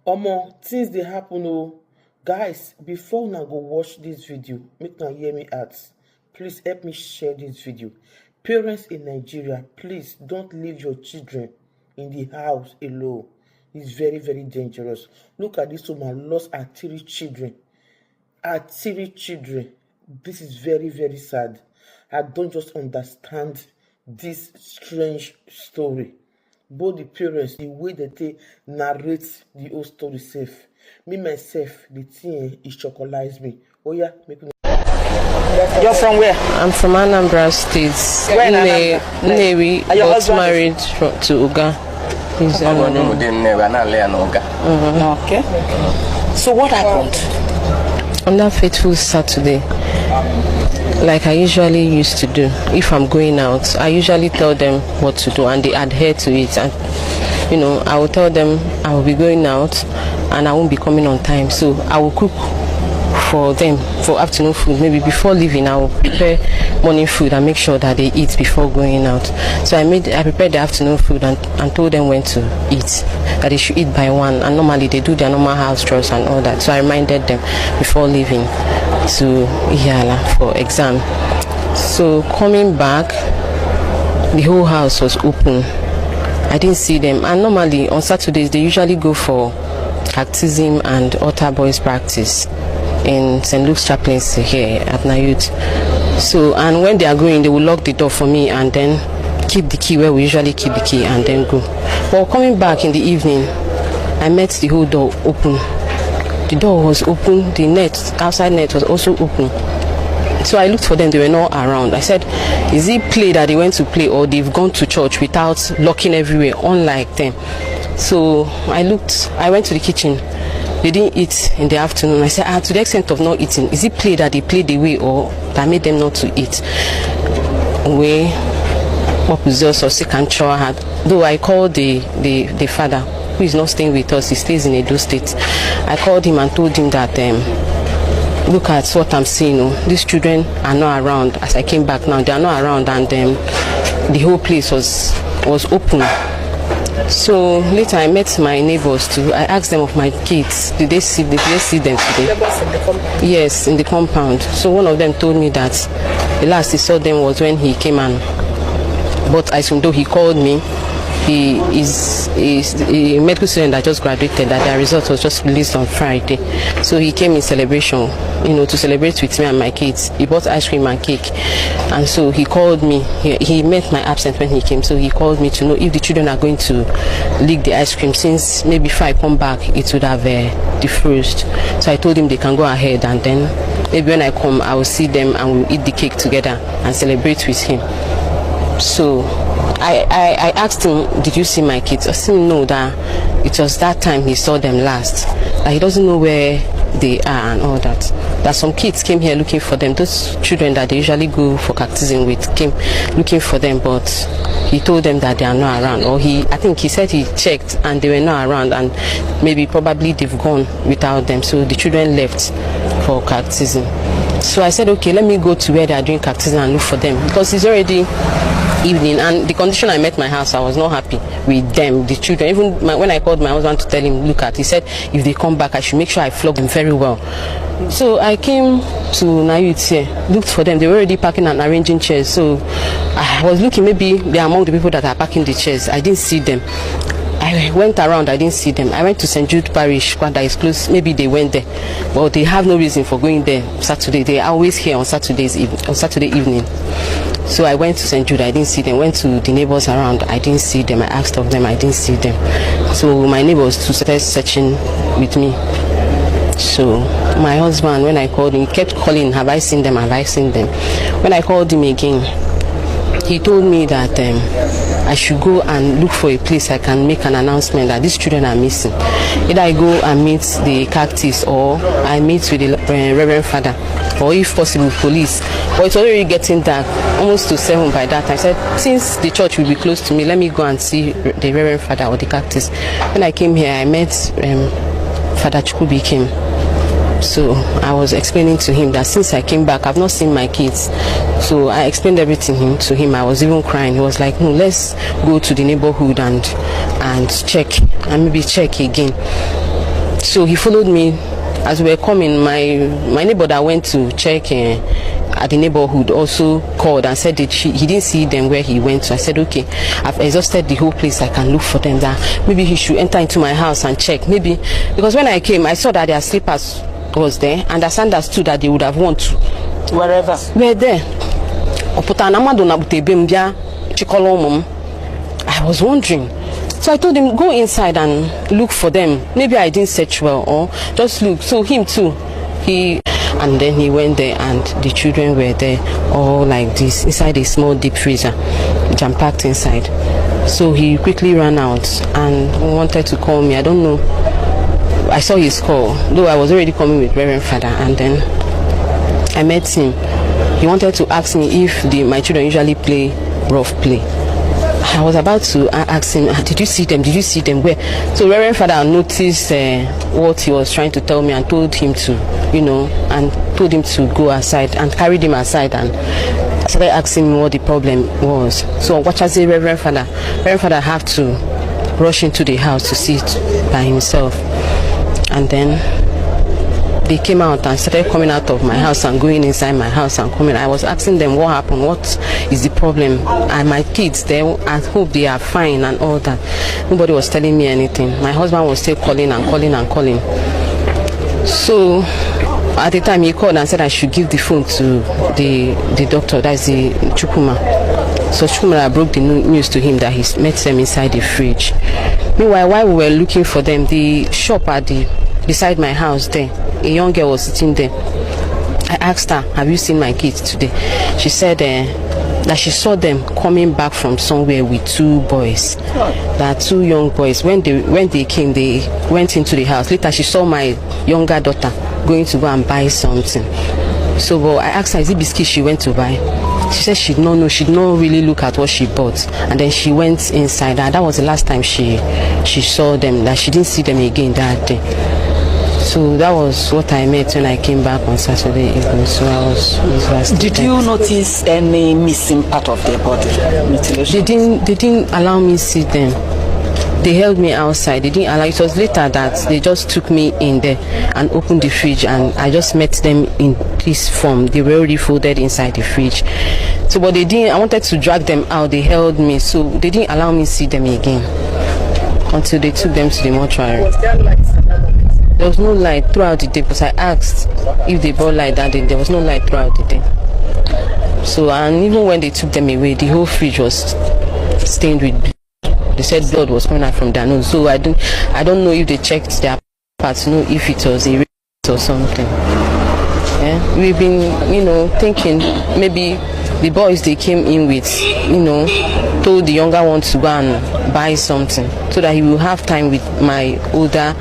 Omo, things dey happen oh. Guys, before una go watch this video, make una hear me out. Please help me share this video. Parents in Nigeria, please don't leave your children in the house alone. It's very, very dangerous. Look at this woman lost her 3 children. Her 3 children. This is very, very sad. I don't just understand this strange story. Both the parents, the way that they narrate the whole story safe. Me myself, the thing is chocolize me. Oh yeah, make me. You're from where? I'm from Anambra State. Where in Anambra? Nnewi, but married to Uga. He's Okay. So what happened? On that fateful Saturday, like I usually used to do, if I'm going out, I usually tell them what to do and they adhere to it. And I will tell them I will be going out and I won't be coming on time. So I will cook for them for afternoon food. Maybe before leaving, I will prepare morning food and make sure that they eat before going out. So I prepared the afternoon food and told them when to eat, that they should eat by 1. And normally they do their normal house chores and all that. So I reminded them before leaving to Iyala for exam. So coming back, the whole house was open. I didn't see them. And normally on Saturdays they usually go for baptism and altar boys practice in St. Luke's chaplaincy here at Nayut. So, and when they are going, they will lock the door for me and then keep the key where we usually keep the key and then go. But coming back in the evening, I met the whole door open. The door was open, the outside net was also open. So I looked for them, they were not around. I said, is it play that they went to play or they've gone to church without locking everywhere, unlike them? So I went to the kitchen. They didn't eat in the afternoon. I said, to the extent of not eating, is it play that they played away or that made them not to eat? What was also sick and sure had. Though I called the father, who is not staying with us, he stays in Edo State. I called him and told him that look at what I'm seeing. These children are not around. As I came back now, they are not around, and the whole place was open. So later I met my neighbors too. I asked them of my kids. Did they see them today? Neighbors in the compound? Yes, in the compound. So one of them told me that the last he saw them was when he came and bought ice cream. Though he called me, he is a medical student that just graduated, that their result was just released on Friday. So he came in celebration, to celebrate with me and my kids. He bought ice cream and cake. And so he called me. He met my absence when he came. So he called me to know if the children are going to lick the ice cream, since maybe if I come back, it would have defrosted. So I told him they can go ahead, and then maybe when I come, I will see them and we'll eat the cake together and celebrate with him. So I asked him, did you see my kids? I said no, that it was that time he saw them last. That he doesn't know where they are and all that. That some kids came here looking for them. Those children that they usually go for baptism with came looking for them, but he told them that they are not around. Or I think he said he checked and they were not around, and probably they've gone without them. So the children left for baptism. So I said, okay, let me go to where they are doing baptism and look for them, because it's already evening, and the condition I met my house, I was not happy with them, the children. Even when I called my husband to tell him, look at, he said if they come back I should make sure I flog them very well. So I came to Nayut here, looked for them. They were already packing and arranging chairs. So I was looking, maybe they are among the people that are packing the chairs. I didn't see them. I went around, I didn't see them. I went to St. Jude Parish, that is close. Maybe they went there, but they have no reason for going there Saturday. They are always here on Saturday evening. So I went to St. Jude, I didn't see them. Went to the neighbors around, I didn't see them. I asked of them, I didn't see them. So my neighbors started searching with me. So my husband, when I called him, he kept calling, have I seen them, have I seen them? When I called him again, he told me that I should go and look for a place I can make an announcement that these children are missing. Either I go and meet the cactus, or I meet with the Reverend Father, or if possible police. But it's already getting dark, almost to 7 by that time. I said, since the church will be close to me, let me go and see the Reverend Father or the cactus. When I came here, I met Father Chukubi came. So I was explaining to him that since I came back, I've not seen my kids. So I explained everything to him. I was even crying. He was like, no, let's go to the neighborhood and check, and maybe check again. So he followed me. As we were coming, my neighbor that went to check at the neighborhood also called and said that he didn't see them where he went to. I said, okay, I've exhausted the whole place, I can look for them, that maybe he should enter into my house and check. Maybe because when I came, I saw that their slippers was there and I understood that they would have want to wherever we're there. I was wondering. So I told him, go inside and look for them. Maybe I didn't search well, or just look. So him too, and then he went there and the children were there all like this inside a small deep freezer, jam-packed inside. So he quickly ran out and wanted to call me. I don't know. I saw his call, though I was already coming with Reverend Father, and then I met him. He wanted to ask me if my children usually play rough play. I was about to ask him, did you see them? Did you see them? Where? So Reverend Father noticed what he was trying to tell me and told him to, and told him to go aside and carried him aside and started asking me what the problem was. So what I say, Reverend Father had to rush into the house to see it by himself. And then they came out and started coming out of my house and going inside my house and coming. I was asking them what happened, what is the problem, and my kids, I hope they are fine and all that. Nobody was telling me anything. My husband was still calling and calling and calling. So at the time he called and said I should give the phone to the doctor, that's the Chukuma. So Chukuma broke the news to him that he met them inside the fridge. Meanwhile, while we were looking for them, the shop beside my house there, a young girl was sitting there. I asked her, have you seen my kids today? She said that she saw them coming back from somewhere with two boys. There are two young boys. When they came, they went into the house. Later she saw my younger daughter going to go and buy something. So I asked her, is it biscuit she went to buy? She said she did not know, she did not really look at what she bought. And then she went inside, and that was the last time she saw them, that she didn't see them again that day. So that was what I met when I came back on Saturday evening. So I was devastated. Did you notice any missing part of their body? Mutilation? They didn't allow me to see them. They held me outside. They didn't allow. It was later that they just took me in there and opened the fridge, and I just met them in this form. They were already folded inside the fridge. So but they didn't. I wanted to drag them out. They held me, so they didn't allow me to see them again until they took them to the mortuary. Was there light? There was no light throughout the day, because I asked if they brought light that day. There was no light throughout the day. So, and even when they took them away, the whole fridge was stained with blood. They said blood was coming out from their nose. So I don't know if they checked their parts to know if it was a rape or something. Yeah? We've been, thinking maybe the boys they came in with, told the younger one to go and buy something so that he will have time with my older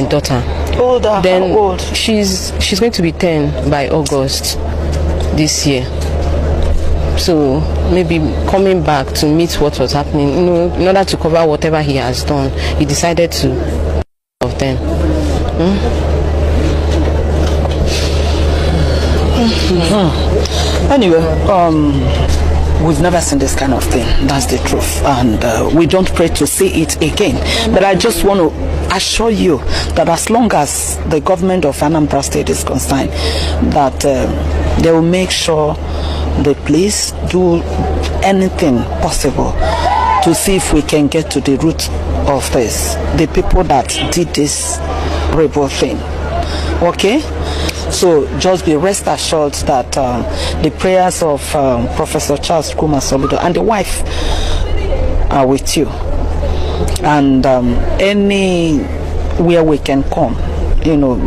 daughter. Older? Then how old? She's going to be 10 by August this year. So maybe coming back to meet what was happening, in order to cover whatever he has done, he decided to of them. Anyway, we've never seen this kind of thing. That's the truth, and we don't pray to see it again. But I just want to assure you that as long as the government of Anambra State is concerned, that they will make sure the police do anything possible to see if we can get to the root of this, the people that did this rebel thing. Okay? So just be rest assured that the prayers of Professor Charles Kuma Soludo and the wife are with you. And anywhere we can come,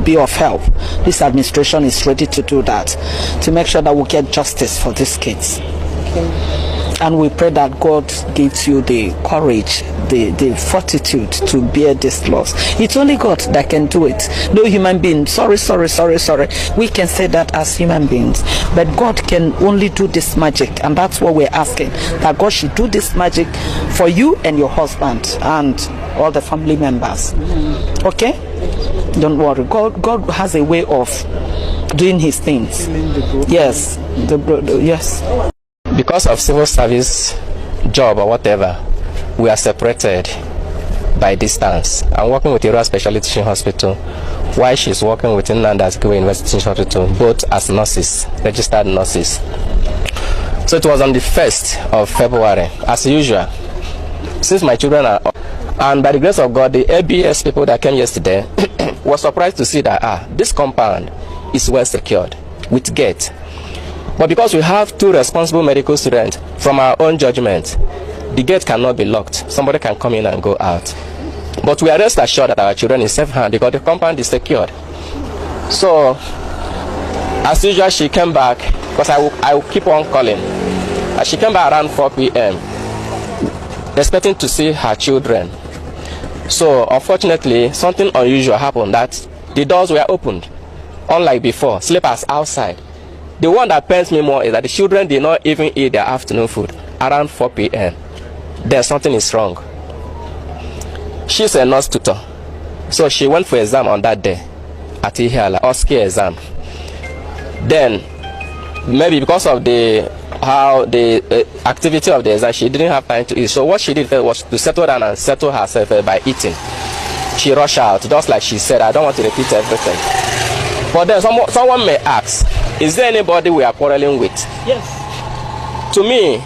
be of help. This administration is ready to do that, to make sure that we get justice for these kids. Okay. And we pray that God gives you the courage, the fortitude to bear this loss. It's only God that can do it. No human being. Sorry. We can say that as human beings. But God can only do this magic. And that's what we're asking. That God should do this magic for you and your husband and all the family members. Okay? Don't worry. God has a way of doing his things. Yes. Yes. Because of civil service job or whatever, we are separated. by distance. I'm working with Ira Specialty Teaching Hospital, while she's working with Nnamdi Azikiwe University Teaching Hospital, both as nurses, registered nurses. So it was on the 1st of February, as usual. Since my children are up, and by the grace of God, the ABS people that came yesterday were surprised to see that this compound is well secured with gate. But because we have 2 responsible medical students, from our own judgment, the gate cannot be locked. Somebody can come in and go out. But we are rest assured that our children is safe hand because the compound is secured. So, as usual, she came back, because I will keep on calling. She came back around 4 p.m. expecting to see her children. So, unfortunately, something unusual happened, that the doors were opened. Unlike before, sleepers outside. The one that pains me more is that the children did not even eat their afternoon food around 4 p.m. Then something is wrong. She's a nurse tutor, so she went for exam on that day at Ihiala, OSCE exam. Then, maybe because of the activity of the exam, she didn't have time to eat. So what she did was to settle down and settle herself by eating. She rushed out, just like she said. I don't want to repeat everything. But then someone may ask, is there anybody we are quarreling with? Yes. To me,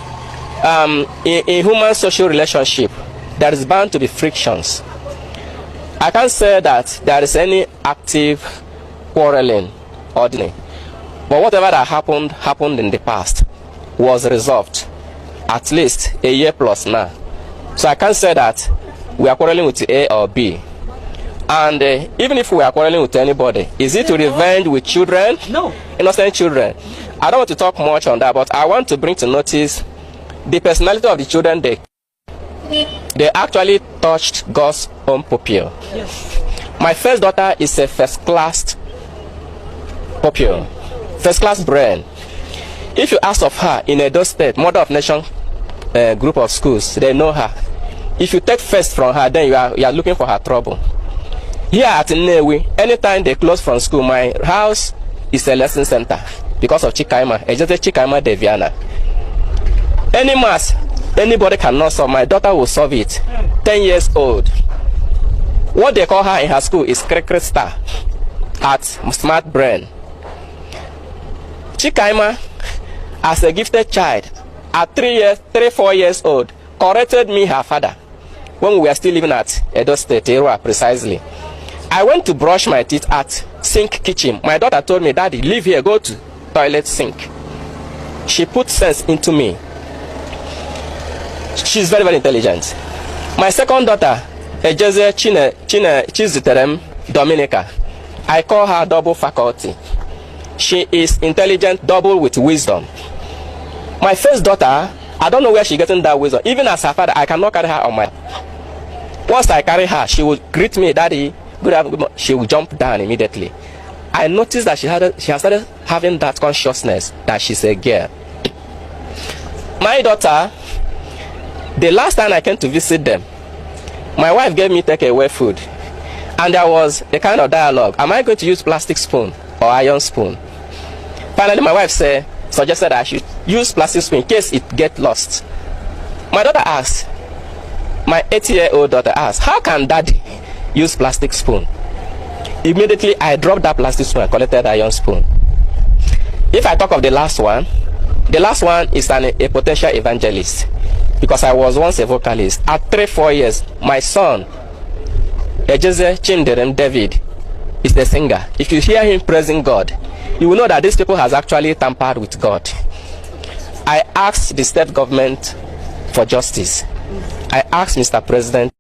in human social relationship, there is bound to be frictions. I can't say that there is any active quarreling or anything. But whatever that happened in the past was resolved at least a year plus now. So I can't say that we are quarreling with A or B. And even if we are quarreling with anybody, is it to revenge with children? No. Innocent children. I don't want to talk much on that, but I want to bring to notice the personality of the children. They actually touched God's own pupil. Yes. My first daughter is a first-class pupil, first-class brain. If you ask of her in Edo State, Mother of Nation group of schools, they know her. If you take first from her, then you are looking for her trouble. Here at Nnewi, anytime they close from school, my house is a lesson center because of Chikaima, Ejete Chikaima Deviana. Any mass anybody cannot solve, my daughter will solve it. 10 years old. What they call her in her school is Cricket Star at Smart Brain. Chikaima, as a gifted child, at 4 years old, corrected me, her father, when we were still living at Edo State, Erua precisely. I went to brush my teeth at Sink Kitchen. My daughter told me, Daddy, leave here, go to toilet sink. She put sense into me. She's very, very intelligent. My second daughter, Ejeze Chiziterem Dominica, I call her double faculty. She is intelligent, double with wisdom. My first daughter, I don't know where she's getting that wisdom. Even as her father, I cannot carry her on my... Once I carry her, she will greet me, Daddy, good afternoon. She will jump down immediately. I noticed that she has started having that consciousness that she's a girl. My daughter, the last time I came to visit them, my wife gave me takeaway food. And there was a kind of dialogue. Am I going to use plastic spoon or iron spoon? Finally, my wife suggested that I should use plastic spoon in case it gets lost. My daughter asked, my 8-year-old daughter asked, how can Daddy use plastic spoon? Immediately, I dropped that plastic spoon and collected iron spoon. If I talk of the last one is a potential evangelist. Because I was once a vocalist. At 3-4 years, my son, Ejeze Chinderem David, is the singer. If you hear him praising God, you will know that these people has actually tampered with God. I asked the state government for justice. I asked Mr. President